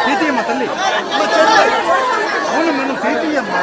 చేతియమ్మ తల్లి అవును మనం చేతియమ్మా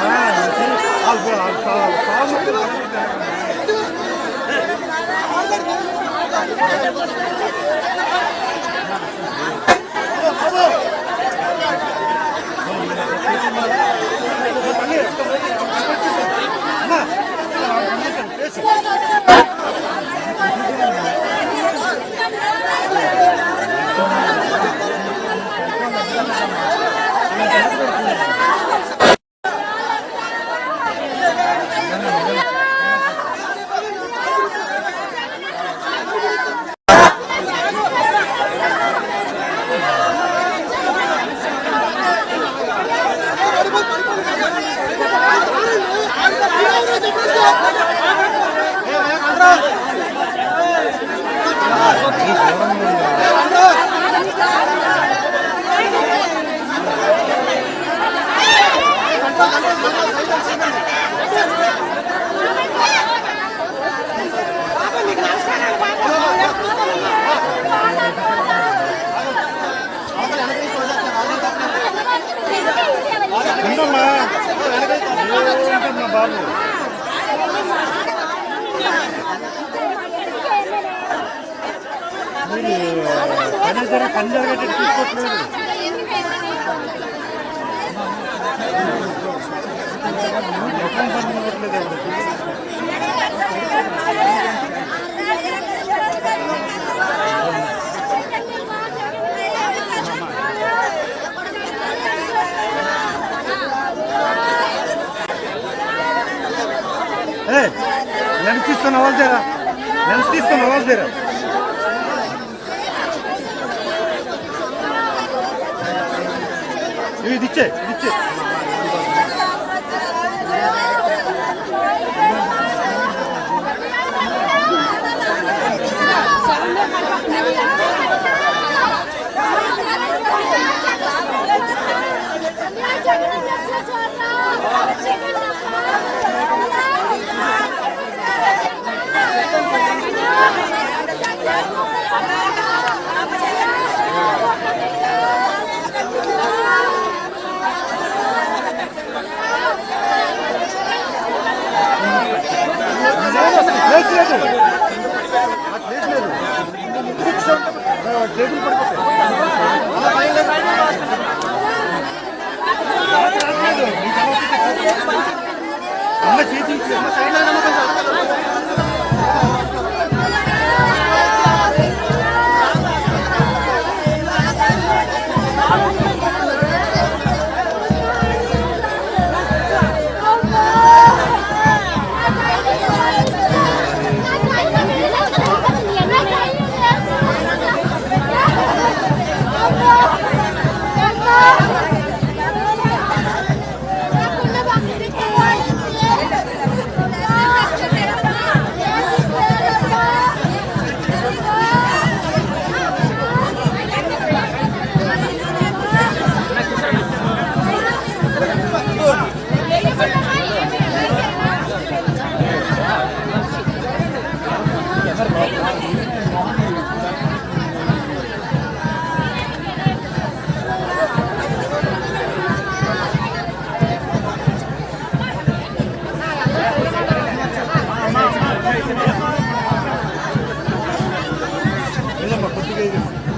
జర కంజరగట్టు తీసుకోవట్లేదు. ఎక్కడ పండుగట్లేదు లెన్స్ తీసుకొని అవ్వాలి జరా, లెన్స్ తీసుకొని అవ్వాలి జరా. ఇది ఇచ్చే అమ్మ చేతి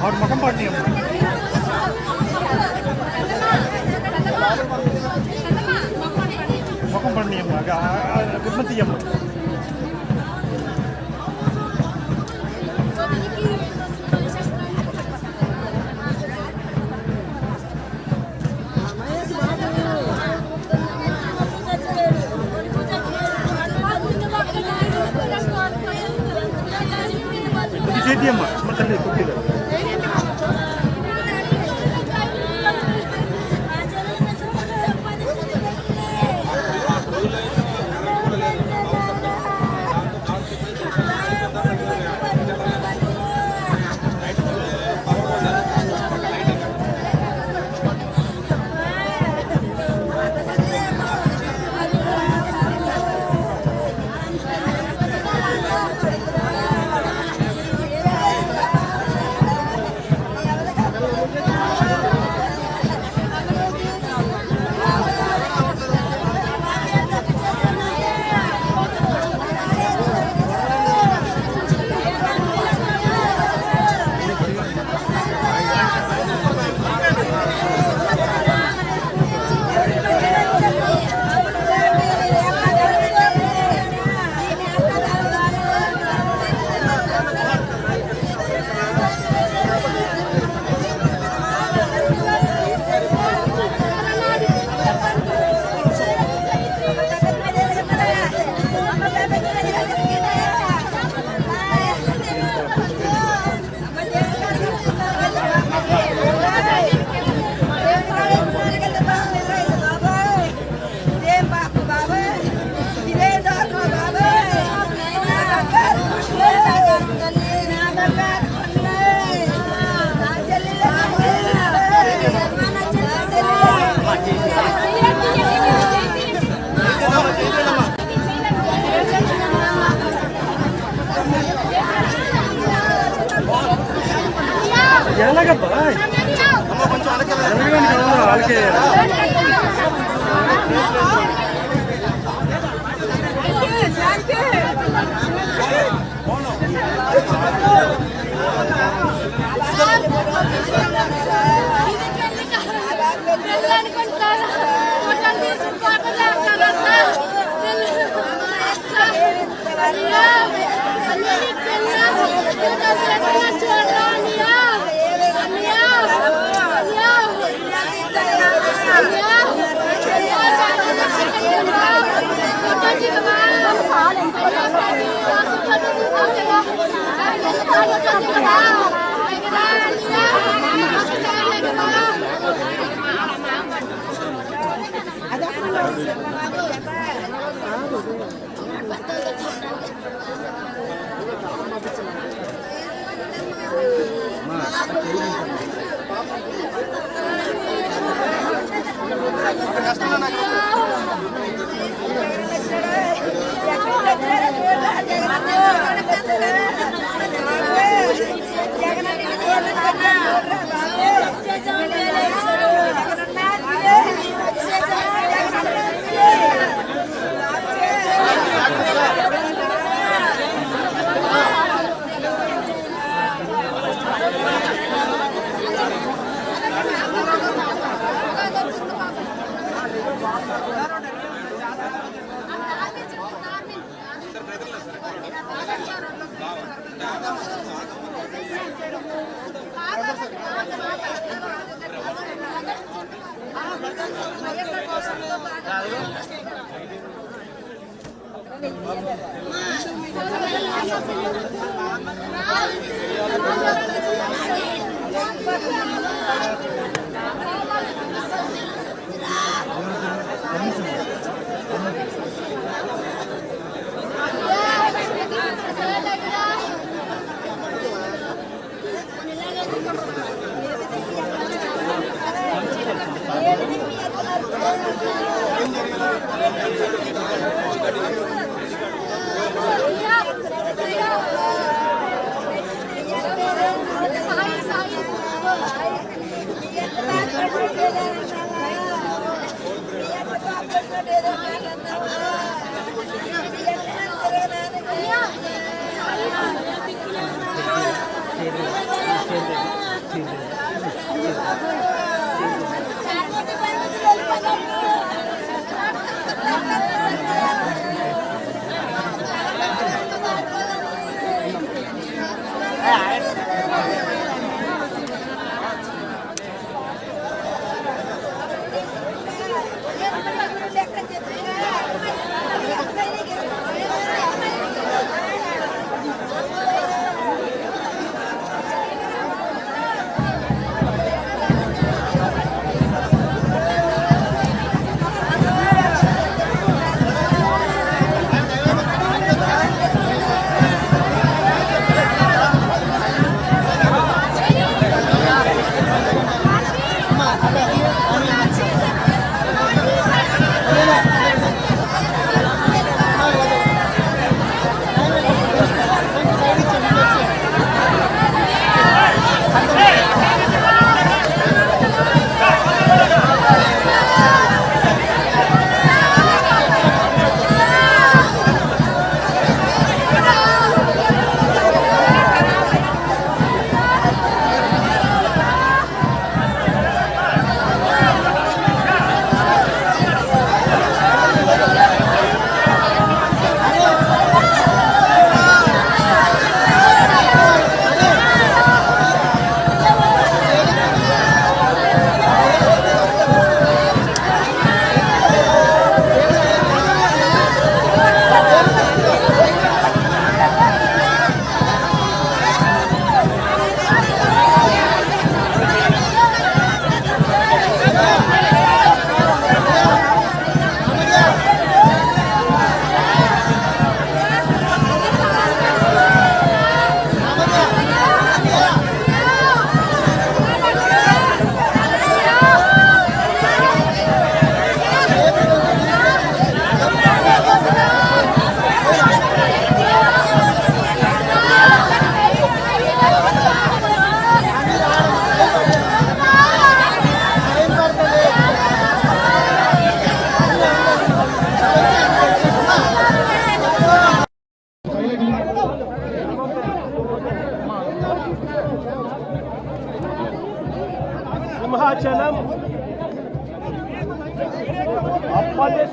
और मकम पड़नी है गुरमती अम्मा अम्मा मतलब ఎలాగబ్బా కొంచెం వాళ్ళకే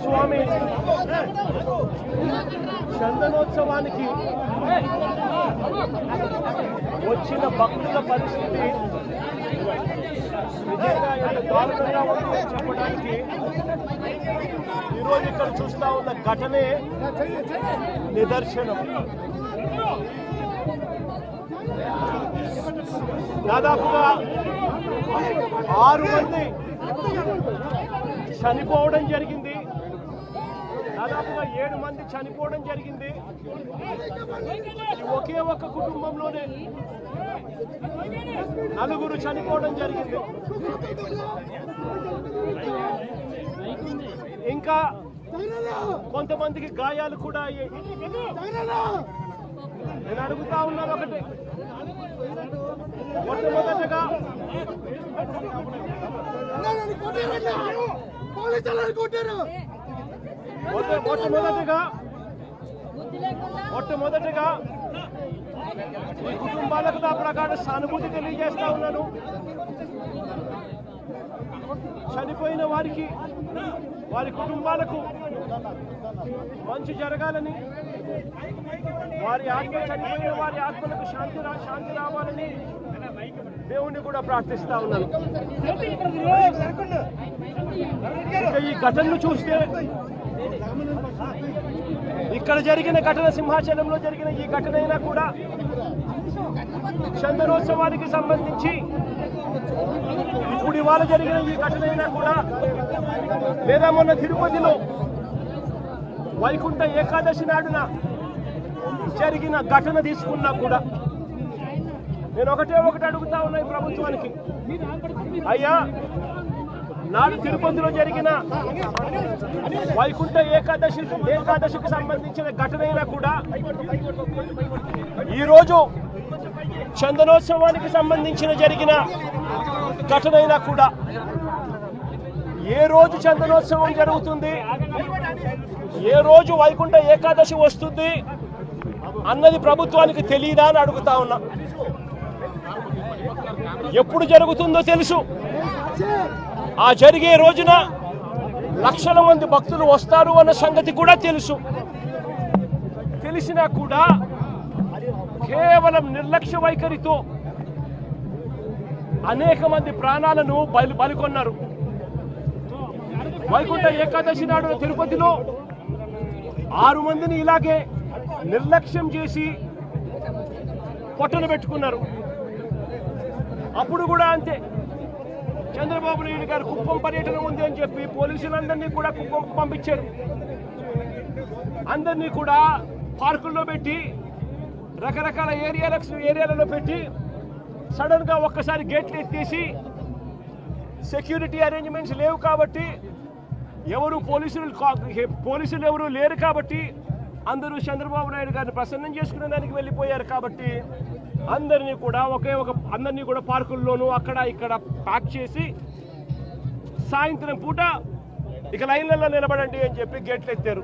స్వామి చందనోత్సవానికి వచ్చిన భక్తుల పరిస్థితి నిజంగా ఎంత దారుణంగా ఉందో చెప్పడానికి ఈరోజు ఇక్కడ చూస్తా ఉన్న ఘటనే నిదర్శనం. దాదాపుగా 6 మంది చనిపోవడం జరిగింది. దాదాపుగా 7 మంది చనిపోవడం జరిగింది. ఒకే ఒక్క కుటుంబంలోనే 4 చనిపోవడం జరిగింది. ఇంకా కొంతమందికి గాయాలు కూడా అయ్యాయి. నేను అడుగుతా ఉన్నాను ఒకటి, మొట్టమొదటిగా ఈ కుటుంబాలకు నా ప్రకారం సానుభూతి తెలియజేస్తా ఉన్నాను. చనిపోయిన వారికి, వారి కుటుంబాలకు మంచి జరగాలని, వారి ఆత్మ చనిపోయిన వారి ఆత్మలకు శాంతి రావాలని దేవుణ్ణి కూడా ప్రార్థిస్తా ఉన్నాను. ఈ ఘటనను చూస్తే, ఇక్కడ జరిగిన ఘటన, సింహాచలంలో జరిగిన ఈ ఘటన అయినా కూడా చందనోత్సవానికి సంబంధించి ఇప్పుడు ఇవాళ జరిగిన ఈ ఘటన అయినా కూడా, లేదా మొన్న తిరుపతిలో వైకుంఠ ఏకాదశి నాడున జరిగిన ఘటన తీసుకున్నా కూడా, నేను ఒకటే అడుగుతా ఉన్నా ఈ ప్రభుత్వానికి, అయ్యా నాడు తిరుపతిలో జరిగిన వైకుంఠ ఏకాదశికి సంబంధించిన ఘటన అయినా కూడా, ఈరోజు చందనోత్సవానికి సంబంధించిన జరిగిన ఘటన అయినా కూడా, ఏ రోజు చందనోత్సవం జరుగుతుంది, ఏ రోజు వైకుంఠ ఏకాదశి వస్తుంది అన్నది ప్రభుత్వానికి తెలియదా అని అడుగుతా ఉన్నా. ఎప్పుడు జరుగుతుందో తెలుసు. ఆ జరిగే రోజున లక్షల మంది భక్తులు వస్తారు అన్న సంగతి కూడా తెలుసు. తెలిసినా కూడా కేవలం నిర్లక్ష్య వైఖరితో అనేక మంది ప్రాణాలను బలికొన్నారు. వైకుంఠ ఏకాదశి నాడు తిరుపతిలో 6 మందిని ఇలాగే నిర్లక్ష్యం చేసి పొట్టను పెట్టుకున్నారు. అప్పుడు కూడా అంతే, చంద్రబాబు నాయుడు గారు కుప్పం పర్యటన ఉంది అని చెప్పి పోలీసులందరినీ కూడా కుప్పం పంపించారు. అందరినీ కూడా పార్కుల్లో పెట్టి, రకరకాల ఏరియాలలో పెట్టి, సడన్ గా ఒక్కసారి గేట్లు ఎత్తేసి, సెక్యూరిటీ అరేంజ్మెంట్స్ లేవు కాబట్టి, పోలీసులు ఎవరు లేరు కాబట్టి, అందరూ చంద్రబాబు నాయుడు గారిని ప్రసన్నం చేసుకునే దానికి వెళ్ళిపోయారు కాబట్టి, అందరినీ కూడా పార్కుల్లోనూ అక్కడ ఇక్కడ ప్యాక్ చేసి, సాయంత్రం పూట ఇక లైన్లలో నిలబడండి అని చెప్పి గేట్లు ఎత్తారు.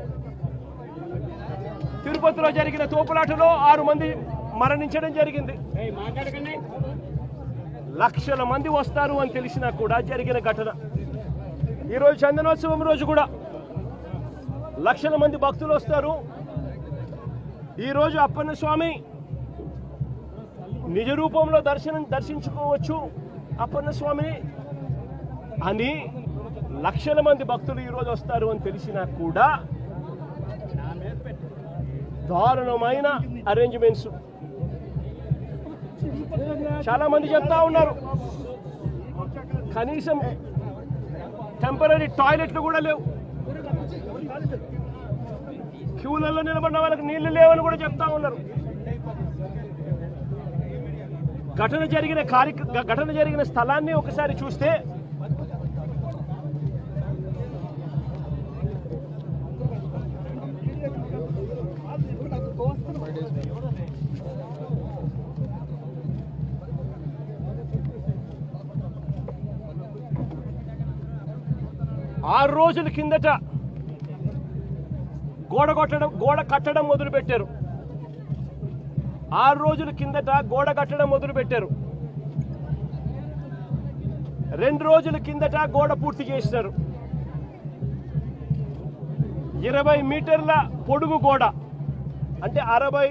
తిరుపతిలో జరిగిన తోపులాటలో 6 మంది మరణించడం జరిగింది. లక్షల మంది వస్తారు అని తెలిసినా కూడా జరిగిన ఘటన. ఈరోజు చందనోత్సవం రోజు కూడా లక్షల మంది భక్తులు వస్తారు. ఈరోజు అప్పన్న స్వామి నిజ రూపంలో దర్శించుకోవచ్చు అప్పన్న స్వామిని అని లక్షల మంది భక్తులు ఈరోజు వస్తారు అని తెలిసినా కూడా దారుణమైన అరేంజ్మెంట్స్. చాలా మంది చెప్తా ఉన్నారు, కనీసం టెంపరీ టాయిలెట్లు కూడా లేవు, క్యూలలో నిలబడిన వాళ్ళకి నీళ్లు లేవని కూడా చెప్తా ఉన్నారు. ఘటన జరిగిన స్థలాన్ని ఒకసారి చూస్తే ఆరు రోజుల కిందట గోడ కట్టడం మొదలుపెట్టారు. 6 రోజుల కిందట గోడ కట్టడం మొదలుపెట్టారు. 2 రోజుల కిందట గోడ పూర్తి చేసినారు. 20 మీటర్ల పొడుగు గోడ, అంటే 20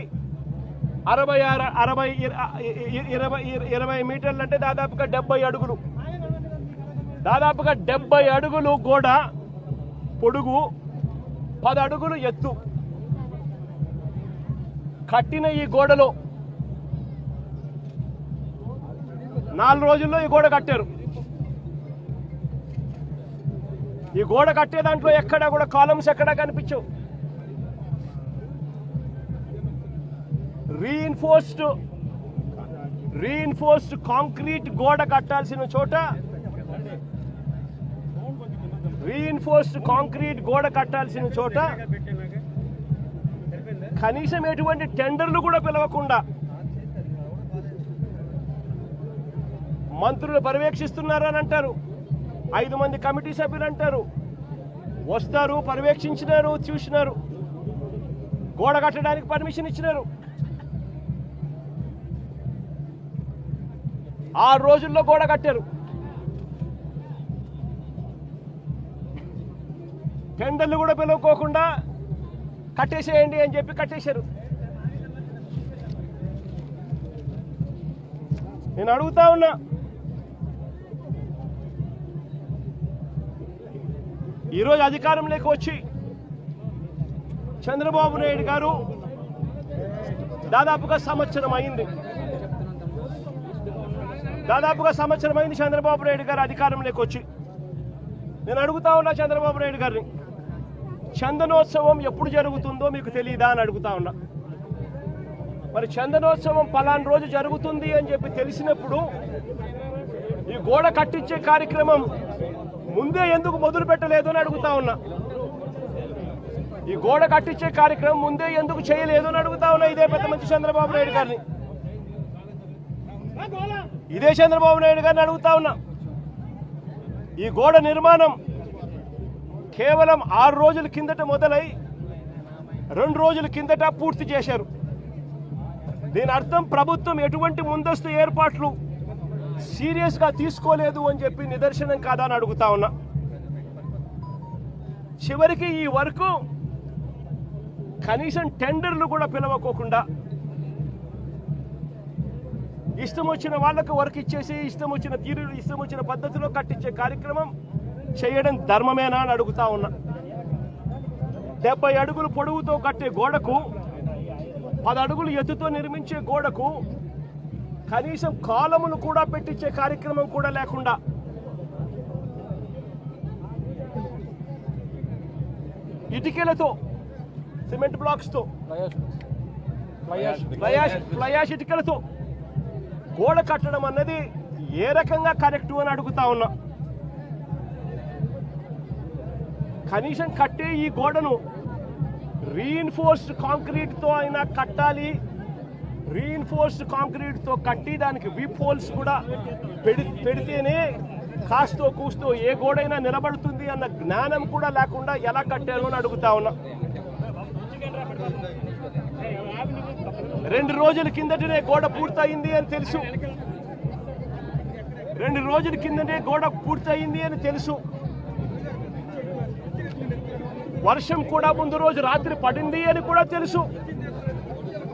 మీటర్లు అంటే దాదాపుగా 70 అడుగులు. దాదాపుగా 70 అడుగులు గోడ పొడుగు, 10 అడుగులు ఎత్తు కట్టిన ఈ గోడలో 4 రోజుల్లో ఈ గోడ కట్టారు. ఈ గోడ కట్టే దాంట్లో ఎక్కడా కూడా కాలమ్స్ ఎక్కడా కనిపించవు. రీఇన్ఫోర్స్డ్ కాంక్రీట్ గోడ కట్టాల్సిన చోట, కనీసం ఎటువంటి టెండర్లు కూడా పిలవకుండా మంత్రులు పర్యవేక్షిస్తున్నారని అంటారు. 5 మంది కమిటీ సభ్యులు అంటారు, వస్తారు, పర్యవేక్షించినారు, చూసినారు, గోడ కట్టడానికి పర్మిషన్ ఇచ్చినారు. 6 రోజుల్లో గోడ కట్టారు. టెండర్లు కూడా పిలువకోకుండా కట్టేసేయండి అని చెప్పి కట్టేశారు. నేను అడుగుతా ఉన్నా, ఈరోజు అధికారంలోకి వచ్చి చంద్రబాబు నాయుడు గారు దాదాపుగా సంవత్సరం అయింది. చంద్రబాబు నాయుడు గారు అధికారంలోకి వచ్చి. నేను అడుగుతా ఉన్నా చంద్రబాబు నాయుడు గారిని, చందనోత్సవం ఎప్పుడు జరుగుతుందో మీకు తెలియదా అని అడుగుతా ఉన్నా. మరి చందనోత్సవం పలానా రోజు జరుగుతుంది అని చెప్పి తెలిసినప్పుడు ఈ గోడ కట్టించే కార్యక్రమం ముందే ఎందుకు మొదలు పెట్టలేదు అని అడుగుతా ఉన్నా. ఈ గోడ కట్టించే కార్యక్రమం ముందే ఎందుకు చేయలేదు అని అడుగుతా ఉన్నా. ఇదే పెద్ద మంచి చంద్రబాబు నాయుడు గారిని, అడుగుతా ఉన్నా. ఈ గోడ నిర్మాణం కేవలం 6 రోజుల కిందట మొదలై 2 రోజుల కిందట పూర్తి చేశారు. దీని అర్థం ప్రభుత్వం ఎటువంటి ముందస్తు ఏర్పాట్లు సీరియస్గా తీసుకోలేదు అని చెప్పి నిదర్శనం కాదా అని అడుగుతా ఉన్నా. చివరికి ఈ వర్క్ కనీసం టెండర్లు కూడా పిలవకోకుండా ఇష్టం వచ్చిన వాళ్ళకు వర్క్ ఇచ్చేసి ఇష్టం వచ్చిన పద్ధతిలో కట్టించే కార్యక్రమం చేయడం ధర్మమేనా అని అడుగుతా ఉన్నా. 70 అడుగులు పొడవుతో కట్టే గోడకు, 10 అడుగులు ఎత్తుతో నిర్మించే గోడకు కనీసం కాలములు కూడా పెట్టించే కార్యక్రమం కూడా లేకుండా ఇటుకలతో, సిమెంట్ బ్లాక్స్ తో, ఫ్లయాష్ ఇటుకలతో గోడ కట్టడం అన్నది ఏ రకంగా కరెక్ట్ అని అడుగుతా ఉన్నా. కనీసం కట్టే ఈ గోడను రీఇన్ఫోర్స్డ్ కాంక్రీట్ తో అయినా కట్టాలి. రీఇన్ఫోర్స్డ్ కాంక్రీట్ తో కట్టి దానికి వీప్ హోల్స్ కూడా పెడితేనే కాస్తో కూస్తో ఏ గోడైనా నిలబడుతుంది అన్న జ్ఞానం కూడా లేకుండా ఎలా కట్టారు అని అడుగుతా ఉన్నా. 2 రోజుల కిందటనే గోడ పూర్తయింది అని తెలుసు. 2 రోజుల కిందనే గోడ పూర్తయింది అని తెలుసు. వర్షం కూడా ముందు రోజు రాత్రి పడింది అని కూడా తెలుసు.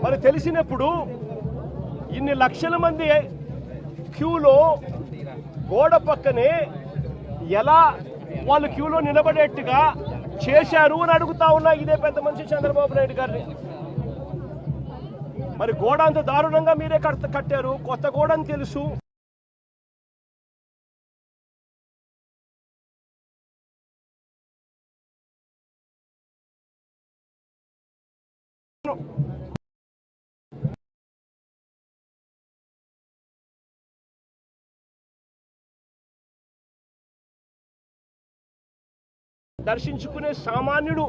మరి తెలిసినప్పుడు ఇన్ని లక్షల మంది క్యూలో గోడ పక్కనే ఎలా వాళ్ళు క్యూలో నిలబడేట్టుగా చేశారు అని అడుగుతా ఉన్నా. ఇదే పెద్ద మనిషి చంద్రబాబు నాయుడు గారిని. మరి గోడ అంత దారుణంగా మీరే కట్టారు, కొత్త గోడ అని తెలుసు. దర్శించుకునే సామాన్యుడు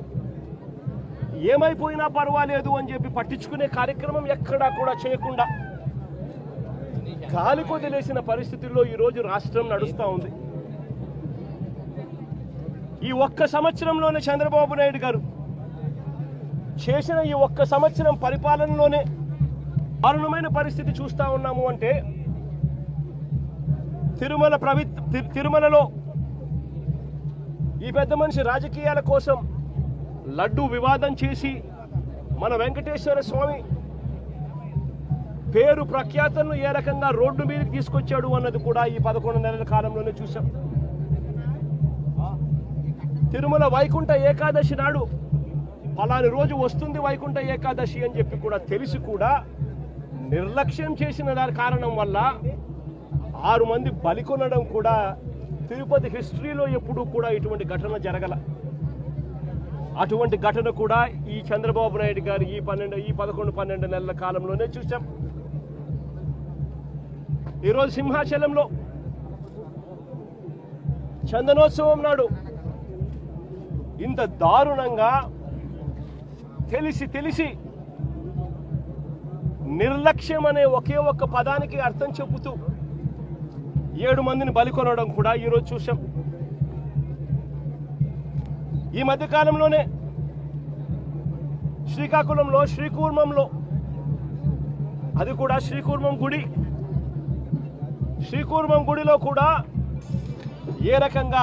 ఏమైపోయినా పర్వాలేదు అని చెప్పి పట్టించుకునే కార్యక్రమం ఎక్కడా కూడా చేయకుండా గాలి కొదిలేసిన పరిస్థితుల్లో ఈరోజు రాష్ట్రం నడుస్తూ ఉంది. ఈ ఒక్క సంవత్సరంలోనే చంద్రబాబు నాయుడు గారు చేసిన ఈ ఒక్క సంవత్సరం పరిపాలనలోనే దారుణమైన పరిస్థితి చూస్తూ ఉన్నాము. అంటే తిరుమలలో ఈ పెద్ద మనిషి రాజకీయాల కోసం లడ్డు వివాదం చేసి మన వెంకటేశ్వర స్వామి పేరు ప్రఖ్యాతలను ఏ రకంగా రోడ్డు మీదకి తీసుకొచ్చాడు అన్నది కూడా ఈ 11 నెలల కాలంలోనే చూసాం. తిరుమల వైకుంఠ ఏకాదశి నాడు ఫలాని రోజు వస్తుంది వైకుంఠ ఏకాదశి అని చెప్పి కూడా తెలిసి కూడా నిర్లక్ష్యం చేసిన దాని కారణం వల్ల 6 మంది బలికొనడం కూడా తిరుపతి హిస్టరీలో ఎప్పుడూ కూడా ఇటువంటి ఘటన జరగల. అటువంటి ఘటన కూడా ఈ చంద్రబాబు నాయుడు గారు ఈ 11-12 నెలల కాలంలోనే చూసాం. ఈరోజు సింహాచలంలో చందనోత్సవం నాడు ఇంత దారుణంగా తెలిసి నిర్లక్ష్యం అనే ఒకే ఒక్క పదానికి అర్థం చెబుతూ 7 మందిని బలికొనడం కూడా ఈరోజు చూసాం. ఈ మధ్యకాలంలోనే శ్రీకాకుళంలో శ్రీకూర్మంలో, అది కూడా శ్రీకూర్మం గుడిలో కూడా ఏ రకంగా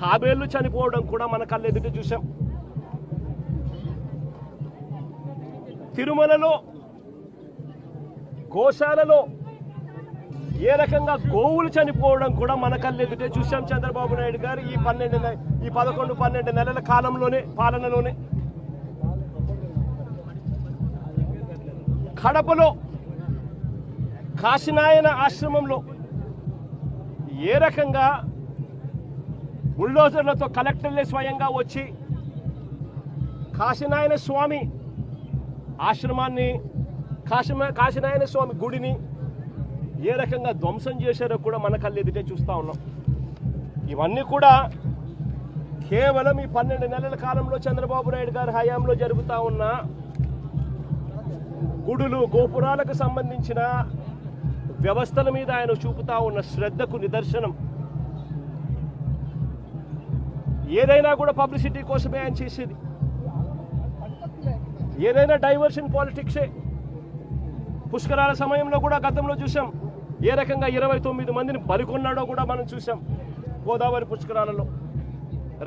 తాబేళ్లు చనిపోవడం కూడా మన కళ్ళెదుట చూసాం. తిరుమలలో గోశాలలో ఏ రకంగా గోవులు చనిపోవడం కూడా మన కళ్ళెదుటే చూసాం. చంద్రబాబు నాయుడు గారు ఈ 11-12 నెలల పాలనలోనే కడపలో కాశీనాయన ఆశ్రమంలో ఏ రకంగా బుల్డోజర్లతో కలెక్టర్లే స్వయంగా వచ్చి కాశీనాయన స్వామి ఆశ్రమాన్ని, కాశీనాయన స్వామి గుడిని ఏ రకంగా ధ్వంసం చేశారో కూడా మన కళ్ళెదుటే చూస్తూ ఉన్నాం. ఇవన్నీ కూడా కేవలం ఈ 12 నెలల కాలంలో చంద్రబాబు నాయుడు గారి హయాంలో జరుగుతూ ఉన్న గుడులు గోపురాలకు సంబంధించిన వ్యవస్థల మీద ఆయన చూపుతా ఉన్న శ్రద్ధకు నిదర్శనం. ఏదైనా కూడా పబ్లిసిటీ కోసమే ఆయన చేసేది, ఏదైనా డైవర్షన్ పాలిటిక్సే. పుష్కరాల సమయంలో కూడా గతంలో చూసాం ఏ రకంగా 29 మందిని బలికొన్నాడో కూడా మనం చూసాం. గోదావరి పుష్కరాలలో,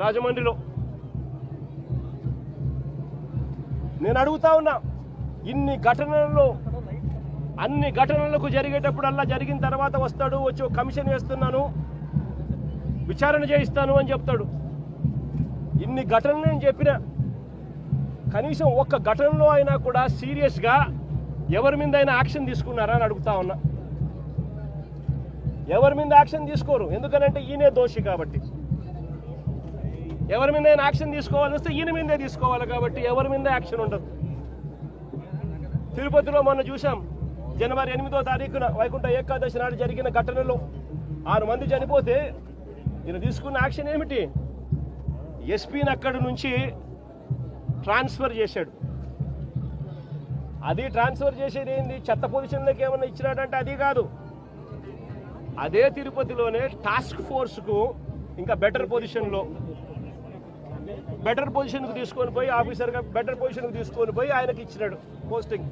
రాజమండ్రిలో. నేను అడుగుతా ఉన్నా, ఇన్ని ఘటనలలో అన్ని ఘటనలకు జరిగేటప్పుడల్లా జరిగిన తర్వాత వస్తాడు, వచ్చి కమిషన్ వేస్తున్నాను, విచారణ చేయిస్తాను అని చెప్తాడు. ఇన్ని ఘటనలు నేను చెప్పిన కనీసం ఒక్క ఘటనలో అయినా కూడా సీరియస్గా ఎవరి మీద అయినా యాక్షన్ తీసుకున్నారా అని అడుగుతా ఉన్నా. ఎవరి మీద యాక్షన్ తీసుకోరు, ఎందుకనంటే ఈయనే దోషి కాబట్టి. ఎవరి మీద అయినా యాక్షన్ తీసుకోవాలని వస్తే ఈయన మీదే తీసుకోవాలి కాబట్టి ఎవరి మీద యాక్షన్ ఉండదు. తిరుపతిలో మొన్న చూసాం, జనవరి 8వ తారీఖున వైకుంఠ ఏకాదశి నాడు జరిగిన ఘటనలో 6 మంది చనిపోతే ఈయన తీసుకున్న యాక్షన్ ఏమిటి? ఎస్పీని అక్కడి నుంచి ట్రాన్స్ఫర్ చేశాడు. అది ట్రాన్స్ఫర్ చేసేది ఏంది? చెత్త పొజిషన్లోకి ఏమన్నా ఇచ్చినాడంటే అది కాదు. అదే తిరుపతిలోనే టాస్క్ ఫోర్స్కు ఇంకా బెటర్ పొజిషన్కు తీసుకొని పోయి ఆఫీసర్గా బెటర్ పొజిషన్కు తీసుకొని పోయి ఆయనకి ఇచ్చినాడు పోస్టింగ్.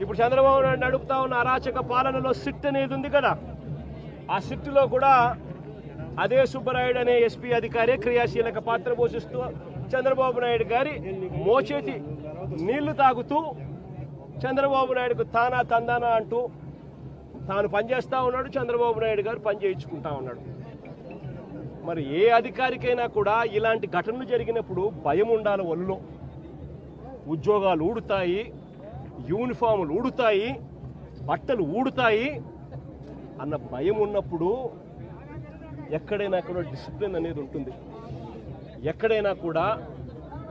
ఇప్పుడు చంద్రబాబు నాయుడు నడుపుతా ఉన్న అరాచక పాలనలో సిట్ అనేది ఉంది కదా, ఆ సిట్లో కూడా అదే సుబ్బరాయుడు అనే ఎస్పీ అధికారే క్రియాశీలక పాత్ర పోషిస్తూ చంద్రబాబు నాయుడు గారి మోచేతి నీళ్లు తాగుతూ చంద్రబాబు నాయుడుకు తానా తందానా అంటూ తాను పనిచేస్తూ ఉన్నాడు. చంద్రబాబు నాయుడు గారు పని చేయించుకుంటా ఉన్నాడు. మరి ఏ అధికారికైనా కూడా ఇలాంటి ఘటనలు జరిగినప్పుడు భయం ఉండాలి. ఒళ్ళో ఉద్యోగాలు ఊడుతాయి, యూనిఫాములు ఊడుతాయి, బట్టలు ఊడుతాయి అన్న భయం ఉన్నప్పుడు ఎక్కడైనా కూడా డిసిప్లిన్ అనేది ఉంటుంది. ఎక్కడైనా కూడా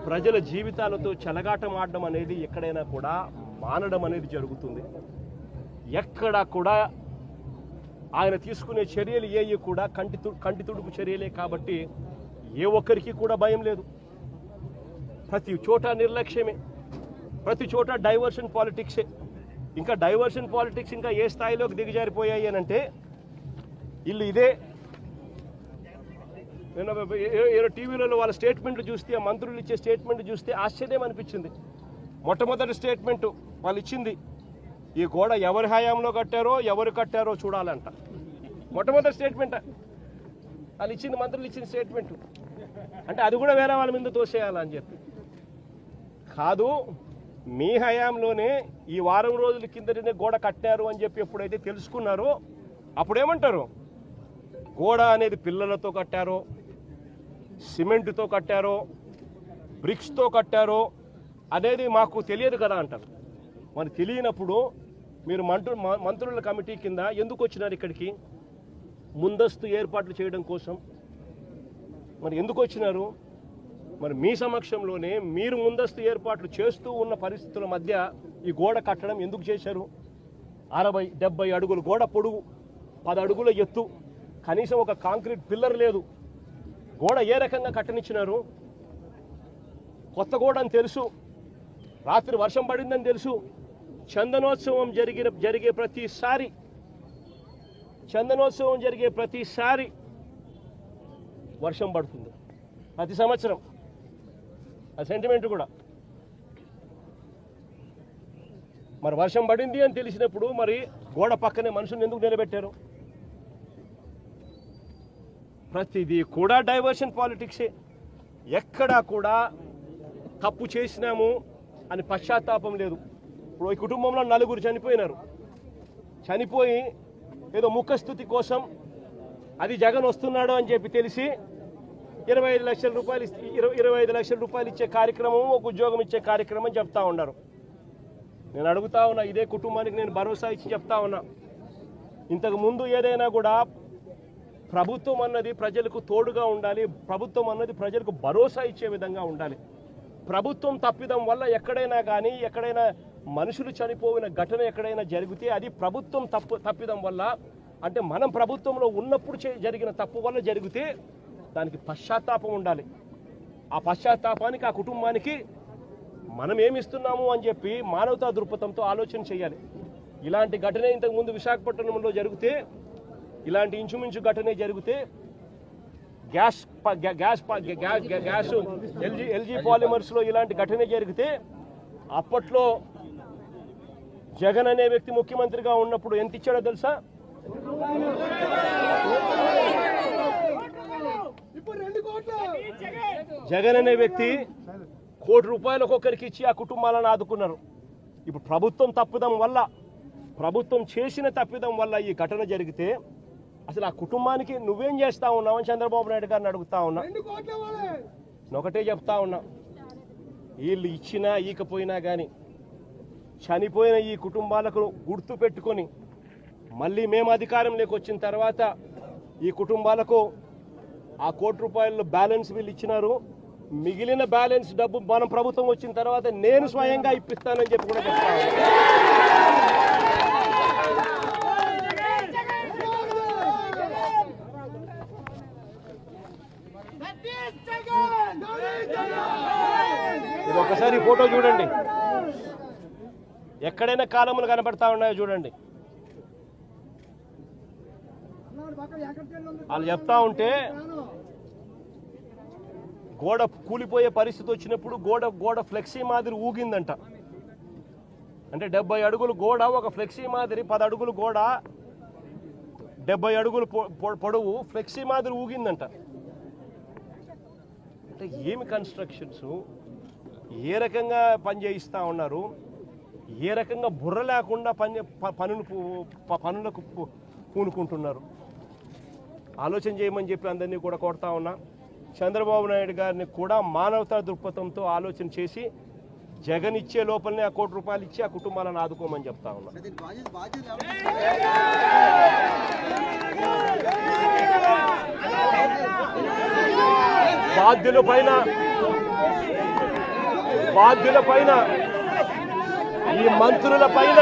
ప్రజల జీవితాలతో చెలగాటం ఆడడం అనేది ఎక్కడైనా కూడా మానడం అనేది జరుగుతుంది. ఎక్కడా కూడా ఆయన తీసుకునే చర్యలు ఏవి కూడా కంటి తుడుపు చర్యలే కాబట్టి ఏ ఒక్కరికి కూడా భయం లేదు. ప్రతి చోట నిర్లక్ష్యమే, ప్రతి చోట డైవర్షన్ పాలిటిక్సే. ఇంకా డైవర్షన్ పాలిటిక్స్ ఇంకా ఏ స్థాయిలోకి దిగజారిపోయాయి అని అంటే ఇల్లు ఇదే. నేను టీవీలలో వాళ్ళ స్టేట్మెంట్లు చూస్తే, ఆ మంత్రులు ఇచ్చే స్టేట్మెంట్ చూస్తే ఆశ్చర్యం అనిపించింది. మొట్టమొదటి స్టేట్మెంటు వాళ్ళు ఇచ్చింది, ఈ గోడ ఎవరి హయాంలో కట్టారో ఎవరు కట్టారో చూడాలంట. మొట్టమొదటి స్టేట్మెంట్ వాళ్ళు ఇచ్చింది, మంత్రులు ఇచ్చిన స్టేట్మెంట్. అంటే అది కూడా వేరే వాళ్ళ మీద తోసేయాలని చెప్పి కాదు, మీ హయాంలోనే ఈ వారం రోజుల కిందటనే గోడ కట్టారు అని చెప్పి ఎప్పుడైతే తెలుసుకున్నారో అప్పుడేమంటారు? గోడ అనేది పిల్లలతో కట్టారో, సిమెంటుతో కట్టారో, బ్రిక్స్తో కట్టారో అనేది మాకు తెలియదు కదా అంటారు. మరి తెలియనప్పుడు మీరు మంత్రుల కమిటీ కింద ఎందుకు వచ్చినారు ఇక్కడికి? ముందస్తు ఏర్పాట్లు చేయడం కోసం మరి ఎందుకు వచ్చినారు? మరి మీ సమక్షంలోనే మీరు ముందస్తు ఏర్పాట్లు చేస్తూ ఉన్న పరిస్థితుల మధ్య ఈ గోడ కట్టడం ఎందుకు చేశారు? 60-70 అడుగులు గోడ పొడుగు, 10 అడుగుల ఎత్తు, కనీసం ఒక కాంక్రీట్ పిల్లర్ లేదు. గోడ ఏ రకంగా కట్టనిచ్చినారు? కొత్త గోడ అని తెలుసు, రాత్రి వర్షం పడిందని తెలుసు. చందనోత్సవం జరిగే ప్రతిసారి వర్షం పడుతుంది, ప్రతి సంవత్సరం. ఆ సెంటిమెంట్ కూడా మరి వర్షం పడింది అని తెలిసినప్పుడు మరి గోడ పక్కనే మనుషులను ఎందుకు నిలబెట్టారు? ప్రతిదీ కూడా డైవర్షన్ పాలిటిక్సే. ఎక్కడా కూడా తప్పు చేసినాము అని పశ్చాత్తాపం లేదు. ఇప్పుడు ఈ కుటుంబంలో 4 చనిపోయినారు. చనిపోయి ఏదో ముఖస్థుతి కోసం అది జగన్ వస్తున్నాడు అని చెప్పి తెలిసి 25 లక్షల రూపాయలు ఇచ్చే కార్యక్రమం, ఒక ఉద్యోగం ఇచ్చే కార్యక్రమం చెప్తా ఉన్నారు. నేను అడుగుతా ఉన్నా, ఇదే కుటుంబానికి నేను భరోసా ఇచ్చి చెప్తా ఉన్నా, ఇంతకు ముందు ఏదైనా కూడా ప్రభుత్వం అన్నది ప్రజలకు తోడుగా ఉండాలి, ప్రభుత్వం అన్నది ప్రజలకు భరోసా ఇచ్చే విధంగా ఉండాలి. ప్రభుత్వం తప్పిదం వల్ల ఎక్కడైనా మనుషులు చనిపోయిన ఘటన ఎక్కడైనా జరిగితే అది ప్రభుత్వం తప్పిదం వల్ల, అంటే మనం ప్రభుత్వంలో ఉన్నప్పుడు జరిగిన తప్పు వల్ల జరిగితే దానికి పశ్చాత్తాపం ఉండాలి. ఆ పశ్చాత్తాపానికి ఆ కుటుంబానికి మనం ఏమిస్తున్నాము అని చెప్పి మానవతా దృక్పథంతో ఆలోచన చేయాలి. ఇలాంటి ఘటన ఇంతకుముందు విశాఖపట్నంలో జరిగితే, ఇలాంటి ఇంచుమించు ఘటనే జరిగితే గ్యాస్ ఎల్జీ పాలిమర్స్లో ఇలాంటి ఘటన జరిగితే అప్పట్లో జగన్ అనే వ్యక్తి ముఖ్యమంత్రిగా ఉన్నప్పుడు ఎంత ఇచ్చాడో తెలుసా? జగన్ అనే వ్యక్తి ₹1 కోటి ఒక్కొక్కరికి ఇచ్చి ఆ కుటుంబాలను ఆదుకున్నారు. ఇప్పుడు ప్రభుత్వం చేసిన తప్పిదం వల్ల ఈ ఘటన జరిగితే అసలు ఆ కుటుంబానికి నువ్వేం చేస్తా ఉన్నావు అని చంద్రబాబు నాయుడు గారిని అడుగుతా ఉన్నా. ఒకటే చెప్తా ఉన్నా, వీళ్ళు ఇచ్చినా ఈకపోయినా కానీ చనిపోయిన ఈ కుటుంబాలకు గుర్తు పెట్టుకొని మళ్ళీ మేము అధికారంలోకి వచ్చిన తర్వాత ఈ కుటుంబాలకు ఆ ₹1 కోటి బ్యాలెన్స్ వీళ్ళు ఇచ్చినారు. మిగిలిన బ్యాలెన్స్ డబ్బు మనం ప్రభుత్వం వచ్చిన తర్వాత నేను స్వయంగా ఇప్పిస్తానని చెప్పి కూడా చెప్తాను. ఇది ఒకసారి ఫోటో చూడండి, ఎక్కడైనా కాలములు కనబడతా ఉన్నాయో చూడండి. వాళ్ళు చెప్తా ఉంటే గోడ కూలిపోయే పరిస్థితి వచ్చినప్పుడు గోడ ఫ్లెక్సీ మాదిరి ఊగిందంట. అంటే 70 అడుగులు గోడ, ఒక ఫ్లెక్సీ మాదిరి 10 అడుగులు గోడ, 70 అడుగులు పొడవు ఫ్లెక్సీ మాదిరి ఊగిందంట. అంటే ఏమి కన్స్ట్రక్షన్స్, ఏ రకంగా పని చేయిస్తూ ఉన్నారు, ఏ రకంగా బుర్ర లేకుండా పనులకు పూనుకుంటున్నారు. ఆలోచన చేయమని చెప్పి అందరినీ కూడా కోరుతా ఉన్నా. చంద్రబాబు నాయుడు గారిని కూడా మానవతా దృక్పథంతో ఆలోచన చేసి జగన్ ఇచ్చే లోపలనే ఆ ₹1 కోటి ఇచ్చి ఆ కుటుంబాలను ఆదుకోమని చెప్తా ఉన్నా. బాధ్యుల పైన ఈ మంత్రుల పైన,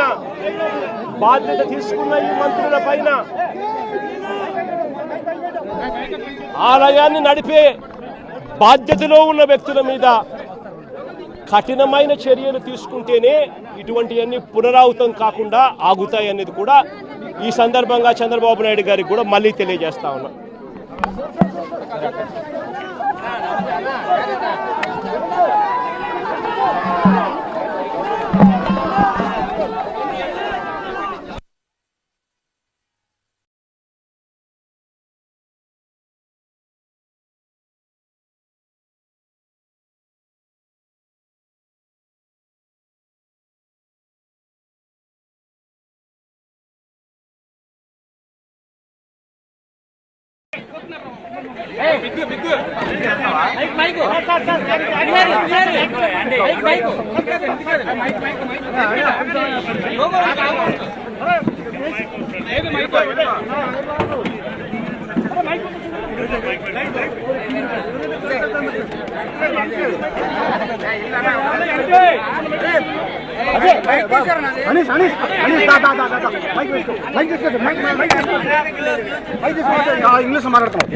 బాధ్యత తీసుకున్న ఈ మంత్రుల పైన, ఆలయాన్ని నడిపే బాధ్యతలో ఉన్న వ్యక్తుల మీద కఠినమైన చర్యలు తీసుకుంటేనే ఇటువంటివన్నీ పునరావృతం కాకుండా ఆగుతాయి అనేది కూడా ఈ సందర్భంగా చంద్రబాబు నాయుడు గారికి కూడా మళ్ళీ తెలియజేస్తా ఉన్నా. ఇంగ్లీష్ మాట్లాడుతున్నాం.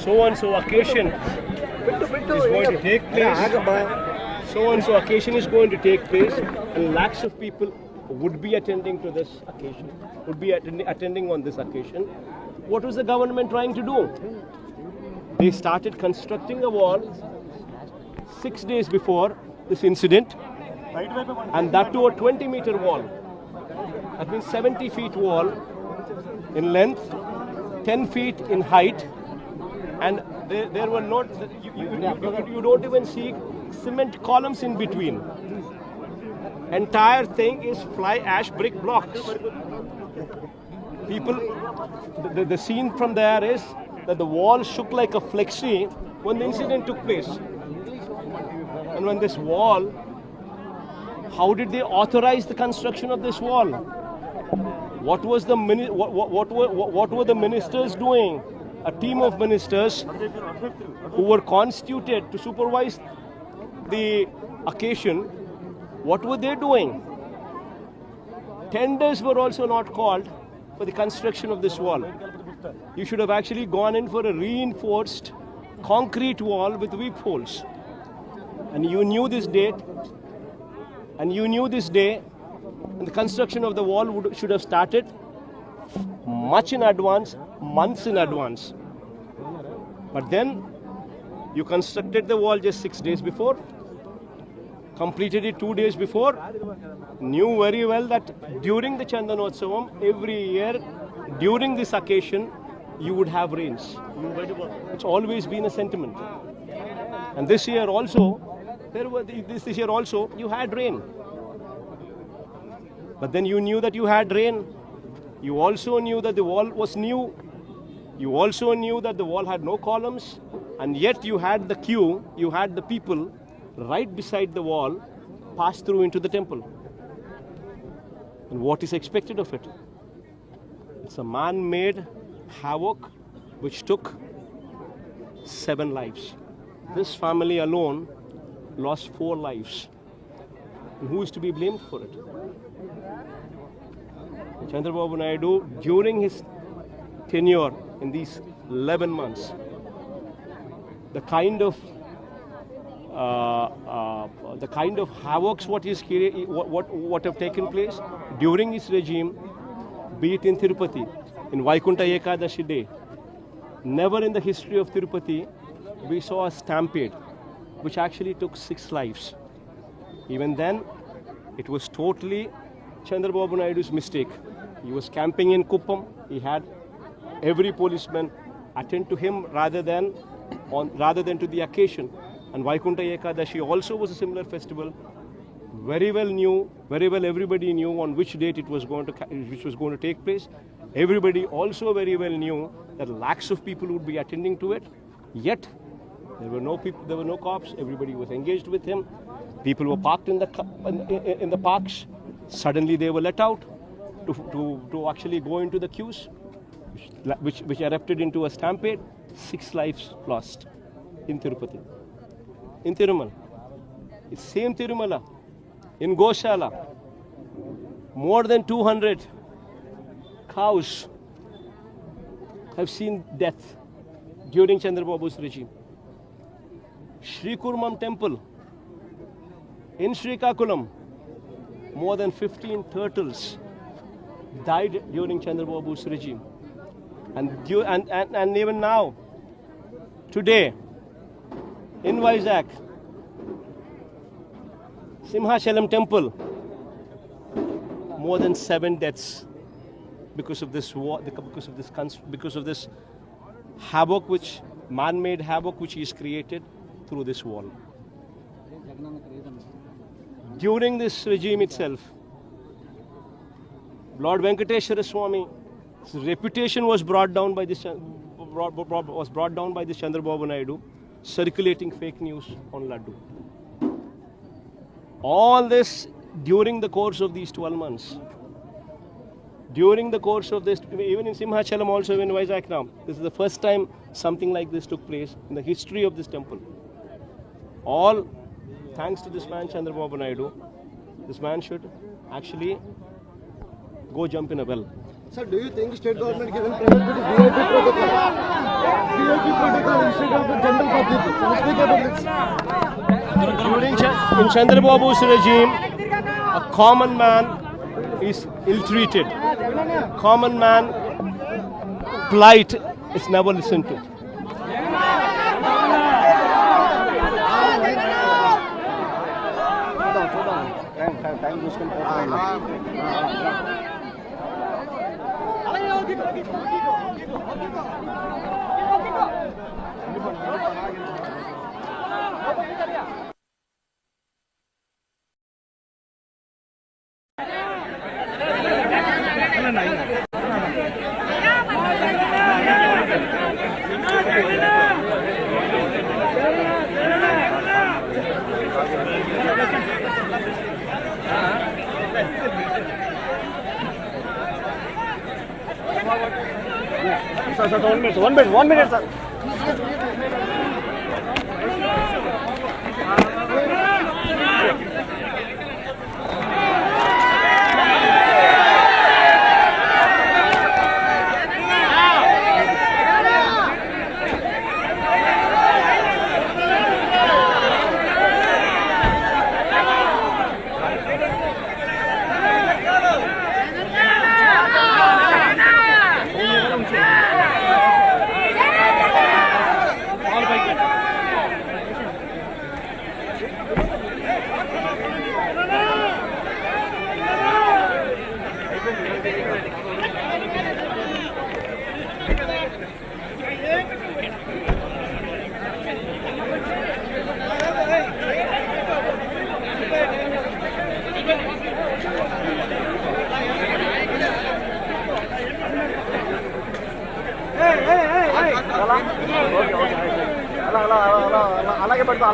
So-and-so occasion is going to take place. So-and-so occasion is going to take place, and lakhs of people would be attending to this occasion, would be attending on this occasion. What was the government trying to do? They started constructing a wall 6 days before this incident, and that too a 20-meter wall. That means 70 feet wall in length, 10 feet in height, and there were not, you don't even see cement columns in between. Entire thing is fly ash brick blocks. People, the scene from there is that the wall shook like a flexi when the incident took place. And when this wall, how did they authorize the construction of this wall? What were the ministers doing? A team of ministers who were constituted to supervise the occasion. What were they doing? Tenders were also not called for the construction of this wall. You should have actually gone in for a reinforced concrete wall with weep holes. And you knew this date, and you knew this day, and the construction of the wall should have started much in advance, months in advance. But then you constructed the wall just 6 days before, completed it 2 days before, knew very well that during the Chandanotsavam, every year, during this occasion, you would have rains. It's always been a sentiment. And this year also, this year also, you had rain. But then you knew that you had rain. You also knew that the wall was new. You also knew that the wall had no columns. And yet you had the queue, you had the people right beside the wall pass through into the temple. And what is expected of it? It's a man-made havoc which took 7 lives. This family alone lost 4 lives. And who is to be blamed for it? Chandrababu Naidu, during his tenure in these 11 months, the kind of havocs what have taken place during his regime, be it in Tirupati, in Vaikunta Ekadashi day, never in the history of Tirupati we saw a stampede which actually took 6 lives. Even then, it was totally Chandrababu Naidu's mistake. He was camping in Kuppam. He had every policeman attend to him rather than to the occasion. And Vaikunta Ekadashi also was a similar festival. Very well everybody knew on which date it was going to take place. Everybody also very well knew that lakhs of people would be attending to it. Yet there were no people, there were no cops. Everybody was engaged with him. People were parked in the parks. Suddenly they were let out to actually go into the queues, which erupted into a stampede. 6 lives lost in Tirupati. In Tirumala, it's same Tirumala. In Goshala, more than 200 cows have seen death during Chandrababu's regime. Sri Kurmam temple in Srikakulam, more than 15 turtles died during Chandrababu's regime. And even now, today, in Vizag, Simhachalam temple, more than 7 deaths because of this war, because of this havoc, which man-made havoc which is created through this wall. During this regime itself, Lord Venkateshwara Swami's reputation was brought down by this Chandrababu Naidu, circulating fake news on Laddu. All this during the course of these 12 months. During the course of this, even in Simhachalam, also in Vizag now, this is the first time something like this took place in the history of this temple. All thanks to this man Chandrababu Naidu. This man should actually go jump in a well. Sir, do you think state government given priority to VIP protocol? VIP protocol instead of the general public. Can you speak about this? In Chandrababu's regime, a common man is ill-treated. Common man plight is never listened to. Sir, 1 minute, sir. అలాగే పట్టుకో